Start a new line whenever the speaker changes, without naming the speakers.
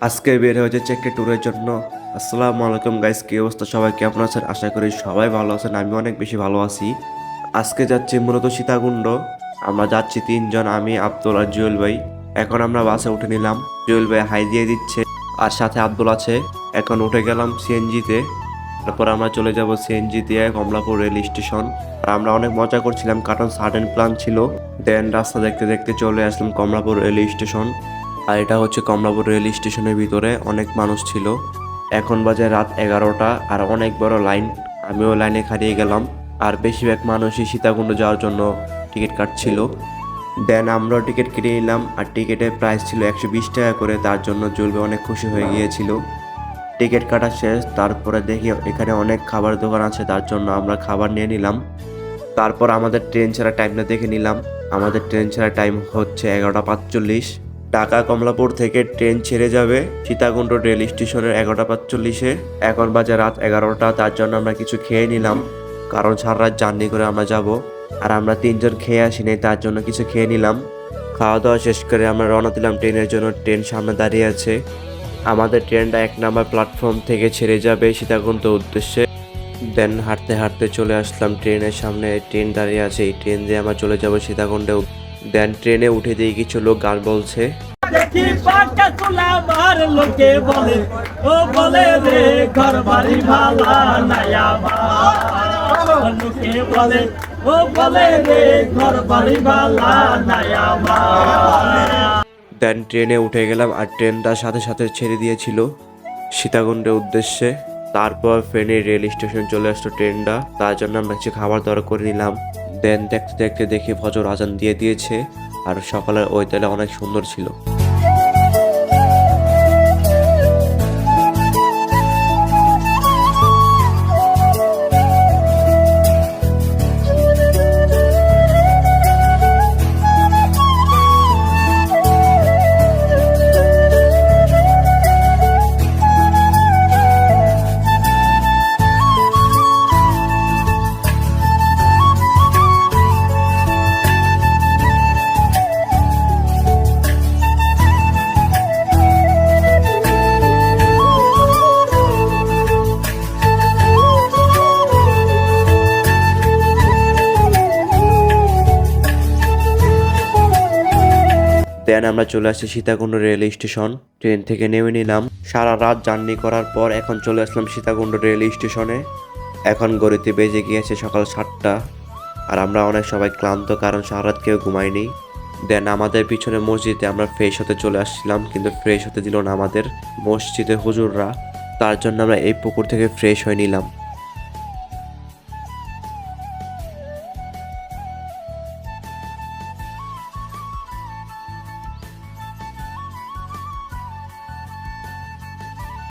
আজকে বের হয়েছে চেককে ট্যুরের জন্য। আসসালামু আলাইকুম গাইস, কি অবস্থা? সবাই কেমন আছেন? আশা করি সবাই ভালো আছেন, আমি অনেক বেশি ভালো আছি। আজকে যাচ্ছি মূলত সীতাকুণ্ড। আমরা যাচ্ছি তিনজন, আমি, আব্দুল আর জুয়েল ভাই। এখন আমরা বাসে উঠে নিলাম, জুয়েল ভাই হাই দিয়ে দিচ্ছে, আর সাথে আব্দুল আছে। এখন উঠে গেলাম সিএনজিতে। তারপর আমরা চলে যাব সিএনজি দিয়ে কমলাপুর রেল স্টেশন। আর আমরা অনেক মজা করছিলাম কারণ সাডেন প্ল্যান ছিল। দেন রাস্তা দেখতে দেখতে চলে আসলাম কমলাপুর রেল স্টেশন। আর এটা হচ্ছে কমলাপুর রেল স্টেশনের ভিতরে, অনেক মানুষ ছিল। এখন বাজে রাত 11টা, আর অনেক বড় লাইন। আমিও লাইনে খাড়িয়ে গেলাম, আর বেশিরভাগ মানুষই সীতাকুণ্ড যাওয়ার জন্য টিকিট কাটছিল। দেন আমরাও টিকিট কেটে নিলাম, আর টিকিটের প্রাইস ছিল 120 টাকা করে। তার জন্য জুলবে অনেক খুশি হয়ে গিয়েছিল। টিকিট কাটা শেষ, তারপরে দেখি এখানে অনেক খাবার দোকান আছে, তার জন্য আমরা খাবার নিয়ে নিলাম। তারপর আমাদের ট্রেন ছাড়া টাইমটা দেখে নিলাম। আমাদের ট্রেন ছাড়া টাইম হচ্ছে 11টা 45। ঢাকা কমলাপুর থেকে ট্রেন ছেড়ে যাবে সীতাকুণ্ড রেল স্টেশনের 11টা 45-এ। এখন বাজে রাত 11টা, তার জন্য আমরা কিছু খেয়ে নিলাম, কারণ সারা রাত জার্নি করে আমরা যাব। আর আমরা তিনজন খেয়ে আসি নাই, তার জন্য কিছু খেয়ে নিলাম। খাওয়া দাওয়া শেষ করে আমরা রওনা দিলাম ট্রেনের জন্য। ট্রেন সামনে দাঁড়িয়ে আছে। আমাদের ট্রেনটা 1 নম্বর প্ল্যাটফর্ম থেকে ছেড়ে যাবে সীতাকুণ্ড উদ্দেশ্যে। দেন হাঁটতে হাঁটতে চলে আসলাম ট্রেনের সামনে। ট্রেন দাঁড়িয়ে আছে, এই ট্রেন দিয়ে আমরা চলে যাব সীতাকুণ্ডে। দেন ট্রেনে উঠে দিয়ে কিছু লোক গান বলছে।
দেখি পাকা চুলা মার লোকে বলে, ও বলে রে ঘর বাড়ি ভালা নাই আমার। লোকে বলে, ও বলে রে ঘর বাড়ি ভালা নাই আমার।
দেন ট্রেনে উঠে গেলাম, আর ট্রেনটা সাথে সাথে ছেড়ে দিয়েছিল সীতাকুণ্ডের উদ্দেশ্যে। তারপর ফেনী রেল স্টেশন চলে আসলো ট্রেনটা, তার জন্য আমরা কিছু খাবার দাবার করে নিলাম। দেন দেখতে দেখতে দেখি ফজর আজান দিয়ে দিয়েছে, আর সকালের ওয়েদারটা অনেক সুন্দর ছিল। দেন আমরা চলে আসছি সীতাকুণ্ড রেল স্টেশন। ট্রেন থেকে নেমে নিলাম। সারা রাত জার্নি করার পর এখন চলে আসলাম সীতাকুণ্ড রেল স্টেশনে। এখন গড়িতে বেজে গিয়েছে সকাল 7টা, আর আমরা অনেক সবাই ক্লান্ত, কারণ সারা রাত কেউ ঘুমায়নি। দেন আমাদের পিছনে মসজিদে আমরা ফ্রেশ হতে চলে আসছিলাম, কিন্তু ফ্রেশ হতে দিল না আমাদের মসজিদে হুজুররা। তার জন্য আমরা এই পুকুর থেকে ফ্রেশ হয়ে নিলাম।